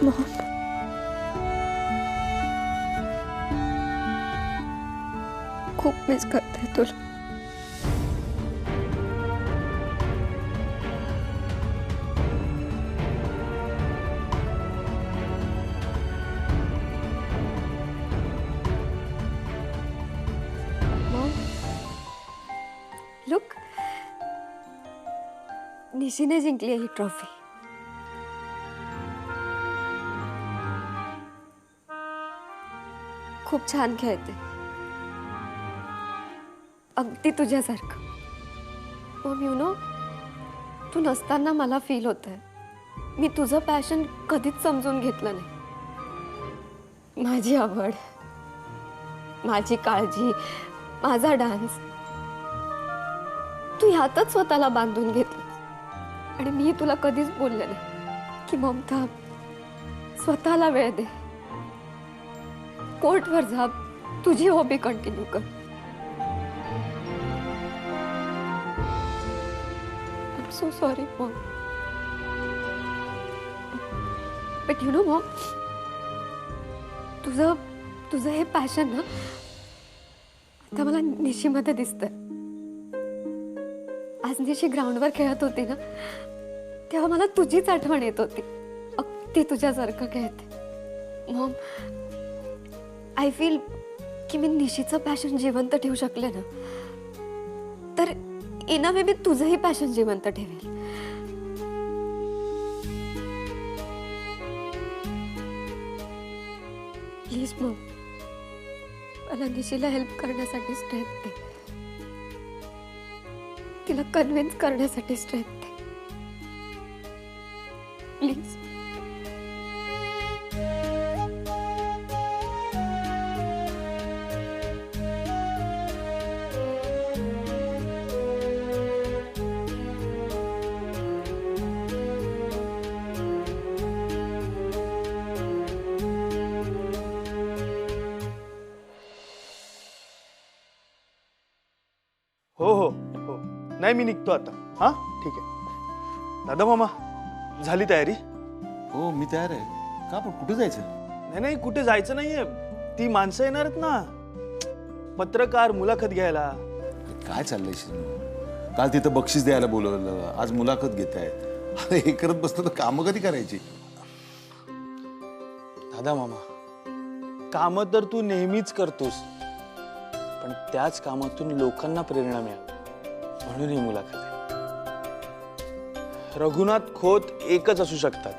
Maugham, खूप miss करते तुला. मॉम, लुक, निशीने जिंकली आहे ही ट्रॉफी. खूप छान खेळते, अगदी तुझ्यासारखं. मॉम, यू नो, तू नसताना मला फील होतंय मी तुझं पॅशन कधीच समजून घेतलं नाही. माझी आवड, माझी काळजी, माझा डान्स, तू ह्यातच स्वतःला बांधून घेतलं. आणि मी तुला कधीच बोलले नाही की मॉम थांब, स्वतःला वेळ दे, कोर्टवर जा, तुझी हॉबी कंटिन्यू कर. I am so sorry Maugham. But you know Maugham, तुझं हे पॅशन ना आता मला निशीमध्ये दिसतंय. आज निशी ग्राउंडवर खेळत होती ना, तेव्हा मला तुझीच आठवण येत होती, अगदी तुझ्यासारखं खेळते. मॉम, आय फील की मी निशीचं पॅशन जिवंत ठेवू शकले ना, तर in a way me तुझंही passion जिवंत ठेवेल. प्लीज मॉम, मला निशीला हेल्प करण्यासाठी स्ट्रेंथ दे, तिला कन्व्हिन्स करण्यासाठी स्ट्रेंथ दे, प्लीज. हो हो हो, नाही मी निघतो आता. हा ठीक आहे. दादा मामा, झाली तयारी? हो मी तयार आहे. का पण कुठे जायचं? नाही नाही, कुठे जायचं नाहीये. ती माणसं येणार आहेत ना, पत्रकार, मुलाखत घ्यायला. अरे काय चाललंय शिनू? काल तिथं बक्षीस द्यायला बोलवलं, आज मुलाखत घेत आहेत. अरे हे करत बसलं तर कामं कधी करायची? दादा मामा, कामं तर तू नेहमीच करतोस, पण त्याच कामातून लोकांना प्रेरणा मिळावी म्हणून ही मुलाखत आहे. रघुनाथ खोत एकच असू शकतात,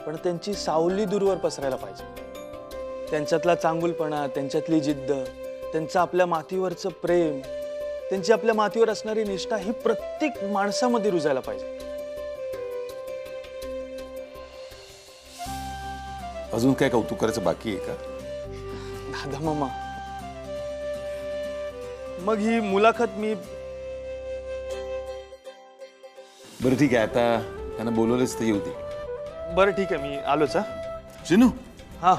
पण त्यांची सावली दूरवर पसरायला पाहिजे. त्यांच्यातला चांगुलपणा, त्यांच्यातली जिद्द, त्यांचं आपल्या मातीवरचं प्रेम, त्यांची आपल्या मातीवर असणारी निष्ठा ही प्रत्येक माणसामध्ये रुजायला पाहिजे. अजून काय कौतुक करायचं बाकी आहे का? दादा मामा, मग ही मुलाखत मी... बरं ठीक आहे, आता त्यांना बोलवलेच तर येऊ दे. बरं ठीक आहे, मी आलोच. हा शिनू, हा,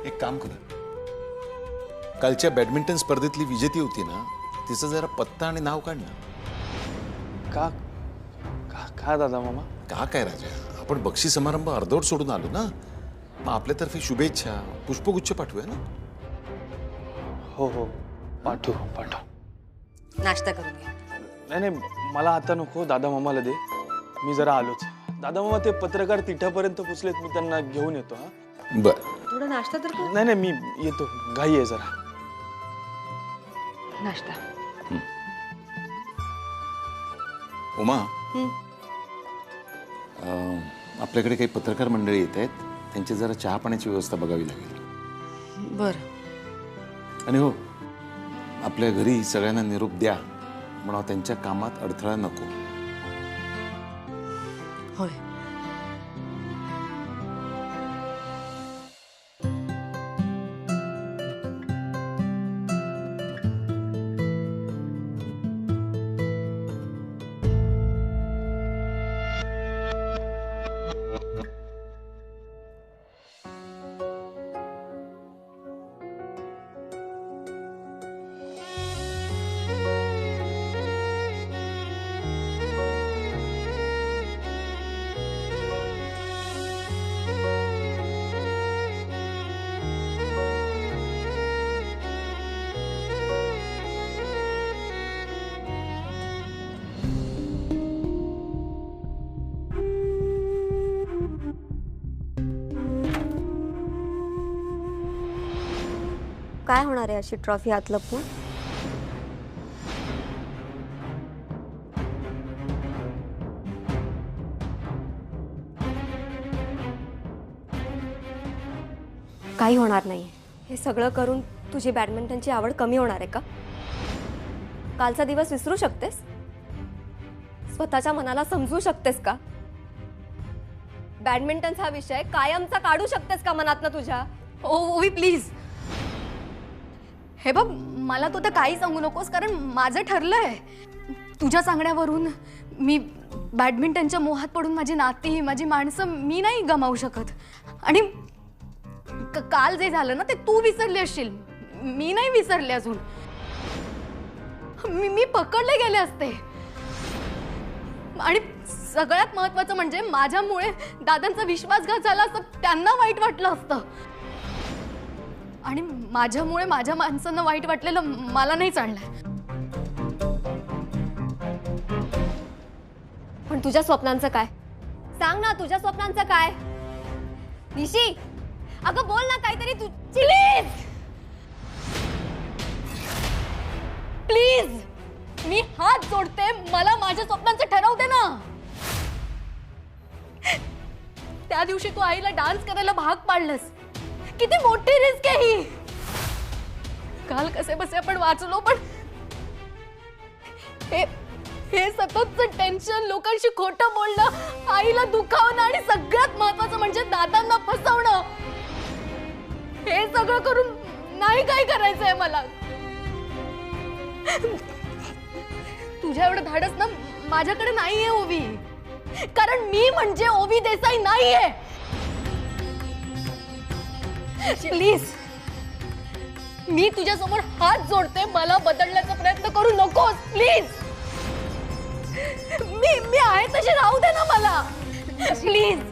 एक काम करा. कालच्या बॅडमिंटन स्पर्धेतली विजेती होती ना, तिचं जरा पत्ता आणि नाव काढ ना. का का का दादा मामा? का काय राजा, आपण बक्षीस समारंभ अर्धवट सोडून आलो ना, मग आपल्यातर्फे शुभेच्छा, पुष्पगुच्छ पाठवूया ना. हो हो, पाठव पाठव. नाश्ता करून घ्या. नाही नाही, मला आता नको, दादा मामाला दे, मी जरा आलोच. दादा मामा, ते पत्रकार तिठापर्यंत पोचलेत, मी त्यांना घेऊन येतो. हा बर. थोडा नाश्ता तर कर. नाही नाही, मी येतो, घाई आहे जरा. नाश्ता. उमा, आपल्याकडे काही पत्रकार मंडळी येत आहेत, त्यांची जरा चहा पाण्याची व्यवस्था बघावी लागेल. बरं. आणि हो, आपल्या घरी सगळ्यांना निरोप द्या, म्हणा त्यांच्या कामात अडथळा नको. होय. काय होणार आहे अशी ट्रॉफी हात लपवून? काही होणार नाही. हे सगळं करून तुझी बॅडमिंटनची आवड कमी होणार आहे का? कालचा दिवस विसरू शकतेस? स्वतःच्या मनाला समजू शकतेस का? बॅडमिंटनचा विषय कायमचा काढू शकतेस का मनातनं तुझ्या? ओवी प्लीज. हे बघ, मला तू तर काही सांगू नकोस, कारण माझं ठरलंय. तुझ्या सांगण्यावरून मी बॅडमिंटनच्या मोहात पडून माझी नाती, माझी माणसं मी नाही गमावू शकत. आणि काल जे झालं ना ते तू विसरली असशील, मी नाही विसरले अजून. मी पकडले गेले असते. आणि सगळ्यात महत्त्वाचं म्हणजे माझ्यामुळे दादांचा विश्वासघात झाला असतं, त्यांना वाईट वाटलं असतं. आणि माझ्यामुळे माझ्या माणसांना वाईट वाटलेलं मला नाही चाललंय. पण तुझ्या स्वप्नांचं काय? सांग ना, तुझ्या स्वप्नांचं काय? निशी, अगं बोल ना काहीतरी. तू प्लीज प्लीज, मी हात जोडते, मला माझ्या स्वप्नांचं ठरवू दे ना. त्या दिवशी तू आईला डान्स करायला भाग पाडलंस. किती मोठी रिस्क आहे ही. काल कसे बसे आपण वाचलो, पण हे सततचं टेन्शन, लोकांशी खोटं बोलणं, आईला दुखावणं आणि सगळ्यात महत्वाचं म्हणजे दादांना फसवणं, हे सगळं करून नाही काय करायचंय मला. तुझ्या एवढं धाडस ना माझ्याकडे नाहीये ओवी, कारण मी म्हणजे ओवी देसाई नाहीये. प्लीज, मी तुझ्या समोर हात जोडते, मला बदलण्याचा प्रयत्न करू नकोस प्लीज. मी आहे तशी राहू दे ना मला. Please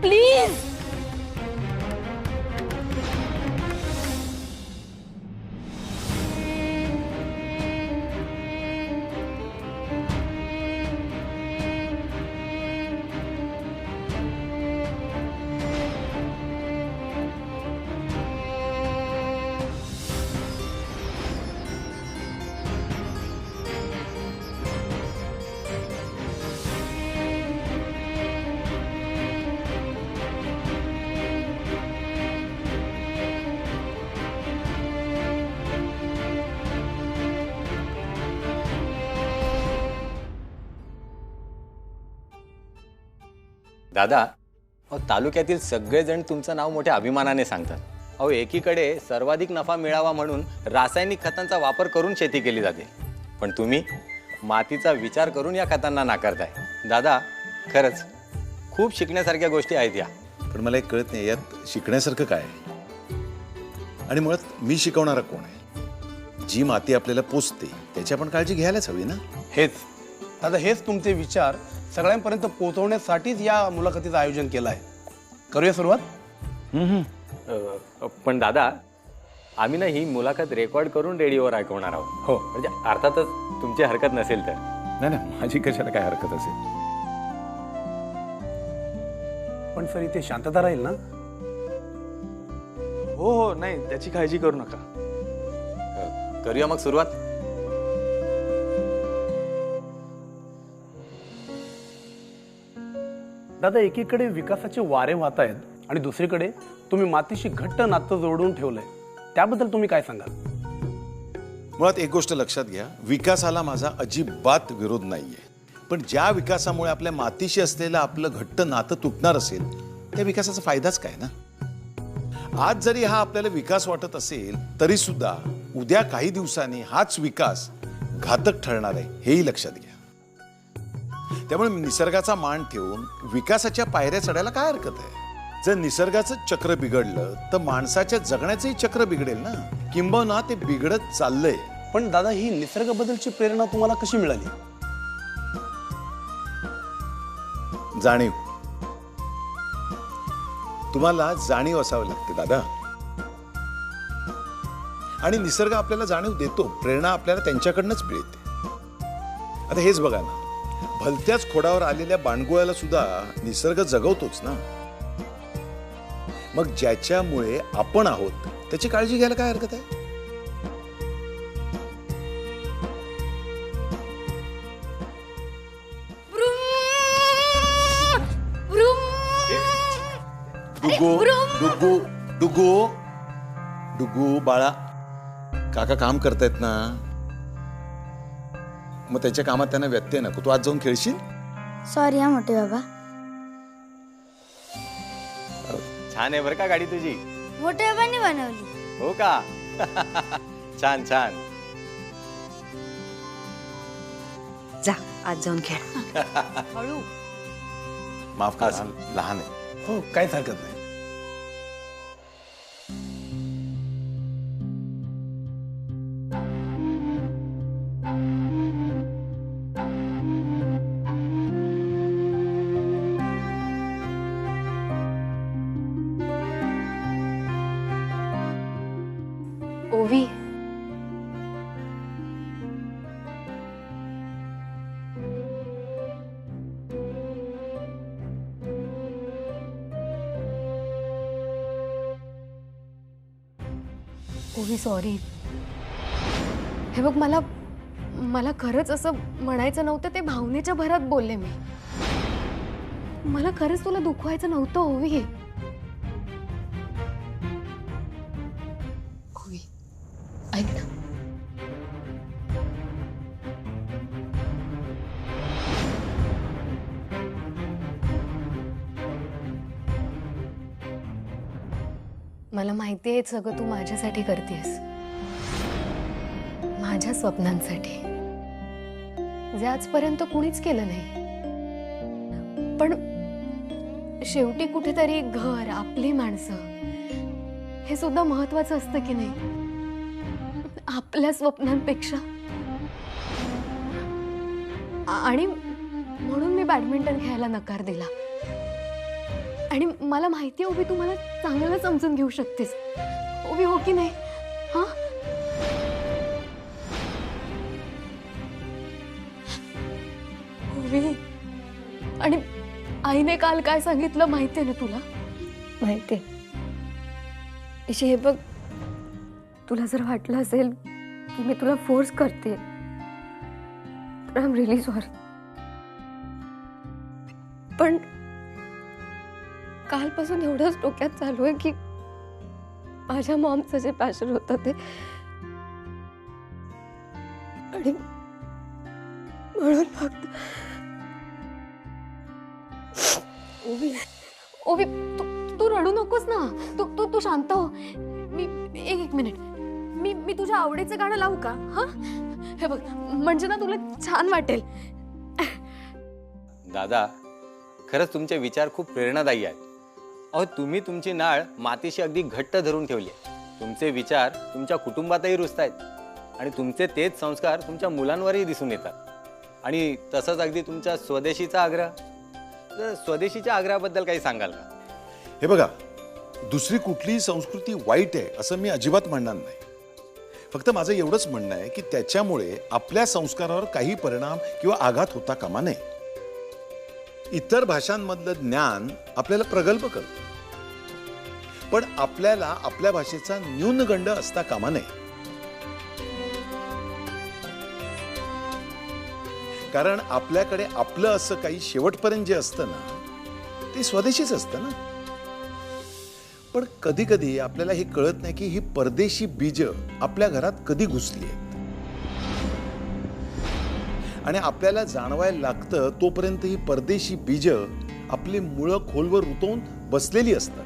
please. दादा, अहो तालुक्यातील सगळेजण तुमचं नाव मोठ्या अभिमानाने सांगतात. अहो एकीकडे सर्वाधिक नफा मिळावा म्हणून रासायनिक खतांचा वापर करून शेती केली जाते, पण तुम्ही मातीचा विचार करून या खतांना नाकारताय. दादा, खरंच खूप शिकण्यासारख्या गोष्टी आहेत या. पण मला एक कळत नाही, यात शिकण्यासारखं काय आहे? आणि मुळात मी शिकवणारा कोण आहे? जी माती आपल्याला पोचते त्याची आपण काळजी घ्यायलाच हवी ना. हेच दादा, हेच तुमचे विचार सगळ्यांपर्यंत पोहोचवण्यासाठीच या मुलाखतीचं आयोजन केलं आहे. करूया सुरुवात? पण दादा, आम्ही ना ही मुलाखत रेकॉर्ड करून रेडिओवर ऐकवणार आहोत. हो. म्हणजे अर्थातच तुमची हरकत नसेल तर. नाही नाही, माझी कशाला काय हरकत असेल. पण सर इथे शांतता राहील ना? हो हो, नाही त्याची काळजी करू नका. करूया मग सुरुवात. दादा, एकीकडे विकासाचे वारे वाहत आहेत आणि दुसरीकडे तुम्ही मातीशी घट्ट नातं जोडून ठेवलंय, त्याबद्दल तुम्ही काय सांगाल? मुळात एक गोष्ट लक्षात घ्या, विकासाला माझा अजिबात विरोध नाहीये, पण ज्या विकासामुळे आपल्या मातीशी असलेलं आपलं घट्ट नातं तुटणार असेल त्या विकासाचा फायदाच काय ना. आज जरी हा आपल्याला विकास वाटत असेल तरी सुद्धा उद्या काही दिवसांनी हाच विकास घातक ठरणार आहे, हेही लक्षात घ्या. त्यामुळे निसर्गाचा मान ठेवून विकासाच्या पायऱ्या चढायला काय हरकत आहे? जर निसर्गाचं चक्र बिघडलं तर माणसाच्या जगण्याचंही चक्र बिघडेल ना, किंबहुना ते बिघडत चाललंय. पण दादा, ही निसर्गाबद्दलची प्रेरणा तुम्हाला कशी मिळाली? जाणीव. तुम्हाला जाणीव असावी लागते दादा, आणि निसर्ग आपल्याला जाणीव देतो, प्रेरणा आपल्याला त्यांच्याकडनंच मिळते. आता हेच बघा ना, भलत्याच खोडावर आलेल्या बाणगोळ्याला सुद्धा निसर्ग जगवतोच ना. मग ज्याच्यामुळे आपण आहोत त्याची काळजी घ्यायला काय हरकत आहे? डुगू डुगू डुगू डुगू बाळा, काका काम करतायत ना, मग त्याच्या कामात त्यांना व्यत्यय नको. तू आज जाऊन खेळशील? सॉरी हा मोठे बाबा. छान आहे बरं का गाडी तुझी. मोठे बाबांनी बनवली. हो का? छान छान. जा आज जाऊन खेळ. हळू. माफ करा, लहान आहे. हो, काहीच हरकत नाही. ओवी, ओवी सॉरी. हे बघ, मला मला खरंच असं म्हणायचं नव्हतं. ते भावनेच्या भरात बोलले मी. मला खरंच तुला दुखवायचं नव्हतं ओवी. ओवी, ऐक ना. मला माहिती आहे सगळं तू माझ्यासाठी करतेस, माझ्या स्वप्नांसाठी, जे आजपर्यंत कुणीच केलं नाही. पण शेवटी कुठेतरी घर, आपली माणसं हे सुद्धा महत्वाचं असतं की नाही, आपल्या स्वप्नांपेक्षा. आणि म्हणून मी बॅडमिंटन खेळायला नकार दिला. आणि मला माहिती आहे ओवी, तू मला चांगलं समजून घेऊ शकतेस ओवी, हो की नाही? हा, ओवी. आणि आईने काल काय सांगितलं माहिती आहे ना तुला? माहिती आहे. हे बघ, तुला जर वाटलं असेल की मी तुला फोर्स करते तर आय एम रिअली सॉरी. पण कालपासून एवढंच डोक्यात चालू आहे की माझ्या मॉमचं जे पॅशन होतं ते, आणि म्हणून फक्त ओवी, ओवी तू रडू नकोस ना. तू शांत हो. एक मिनिट. मी तुझ्या आवडीचं गाणं लावू का? हा, हे बघ, म्हणजे ना तुला छान वाटेल. दादा, खरंच तुमचे विचार खूप प्रेरणादायी आहेत. अहो, तुम्ही तुमची नाळ मातीशी अगदी घट्ट धरून ठेवली आहे. तुमचे विचार तुमच्या कुटुंबातही रुजतायत आणि तुमचे तेच संस्कार तुमच्या मुलांवरही दिसून येतात. आणि तसंच अगदी तुमच्या स्वदेशीचा आग्रह. तर स्वदेशीच्या आग्रहाबद्दल काही सांगाल का? हे बघा, दुसरी कुठलीही संस्कृती वाईट आहे असं मी अजिबात म्हणणार नाही. फक्त माझं एवढंच म्हणणं आहे की त्याच्यामुळे आपल्या संस्कारावर काही परिणाम किंवा आघात होता कामा नये. इतर भाषांमधलं ज्ञान आपल्याला प्रगल्भ करतं, पण आपल्याला आपल्या भाषेचा न्यूनगंड असता कामा नये. कारण आपल्याकडे आपलं असं काही शेवटपर्यंत जे असतं ना, ते स्वदेशीच असतं ना. पण कधी कधी आपल्याला हे कळत नाही की ही परदेशी बीज आपल्या घरात कधी घुसली आहेत. आणि आपल्याला जाणवायला लागतं तोपर्यंत ही परदेशी बीज आपली मुळं खोलवर रुतवून बसलेली असतात.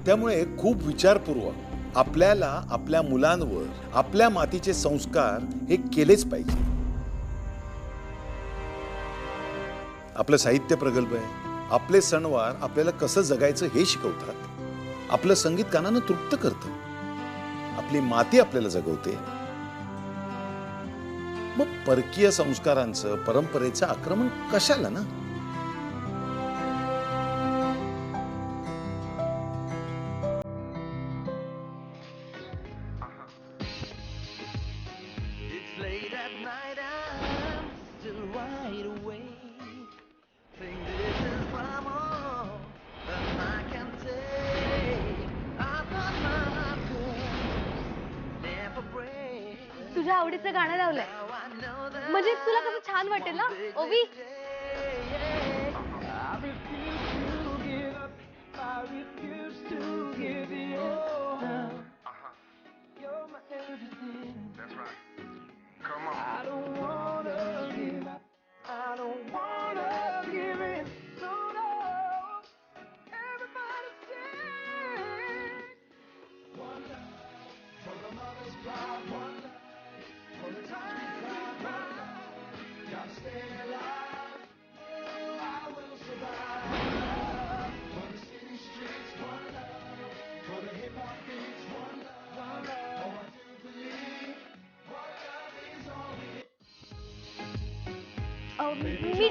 त्यामुळे खूप विचारपूर्वक आपल्याला आपल्या मुलांवर आपल्या मातीचे संस्कार हे केलेच पाहिजे. आपलं साहित्य प्रगल्भ आहे. आपले सणवार आपल्याला कसं जगायचं हे शिकवतात. आपलं संगीत कानानं तृप्त करतं. आपली माती आपल्याला जगवते. मग परकीय संस्कारांचं, परंपरेचं आक्रमण कशाला ना? Think this is my mom, but I can't तुझ्या आवडीचं गाणं लावलंय म्हणजे तुला कसं छान वाटेल ना ओवी. मी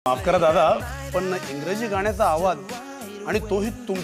माफ करा दादा, पण इंग्रजी गाण्याचा आवाज आणि तोही तुम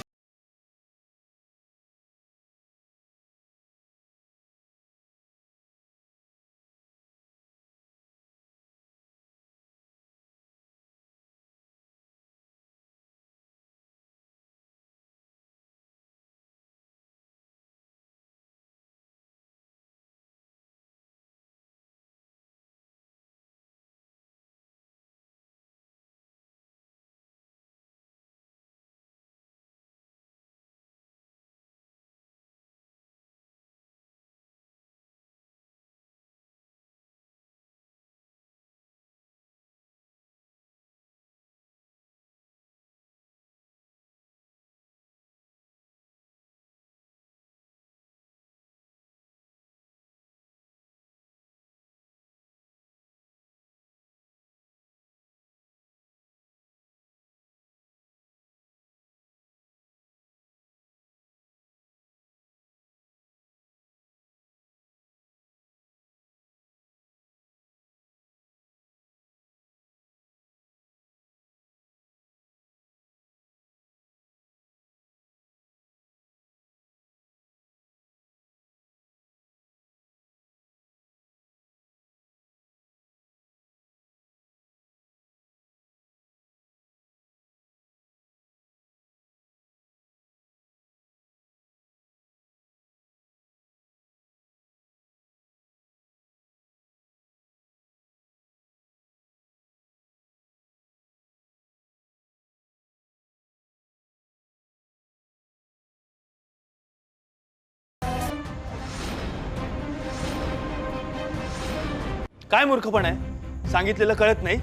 काय मूर्खपण आहे, सांगितलेलं कळत नाही.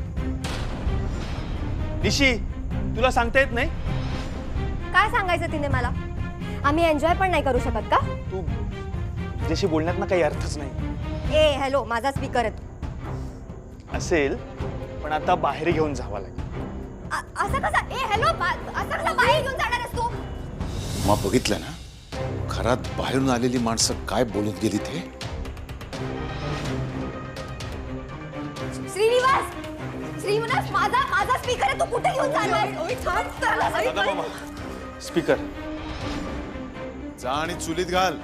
निशी, तुला सांगता येत नाही? काय सांगायचं तिने मला? आम्ही एन्जॉय पण नाही करू शकत का? तू तुझ्याशी बोलण्यात ना काही अर्थच नाही. ए हॅलो, माझा स्पीकर आहे तो. असेल, पण आता बाहेर घेऊन जावं लागेल. असं कसं? ए हॅलो, असं कसं बाहेर घेऊन जाणार आहेस तू? मग बघितलं ना, घरात बाहेरून आलेली माणसं काय बोलून गेली ते. श्रीनिवास, माझा स्पीकर आहे, तू कुठे घेऊन चाललाय? स्पीकर जा आणि चुलीत घाल.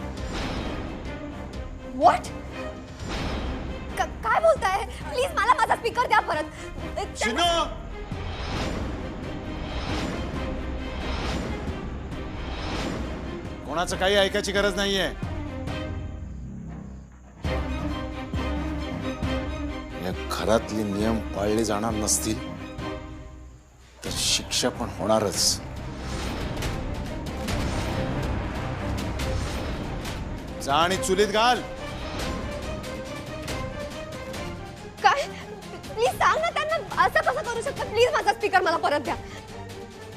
व्हॉट? काय बोलताय? प्लीज मला माझा स्पीकर द्या परत. शिनो, कोणाचं काही ऐकायची गरज नाहीये. या घरातले नियम पाळले जाणार नसतील तर शिक्षा पण होणारच. जा आणि चुलीत घाल. काय प्लीज सांग ना त्यांना, असं कसं करू शकता? प्लीज माझा स्पीकर मला परत द्या.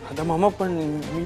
आता मामा पण मी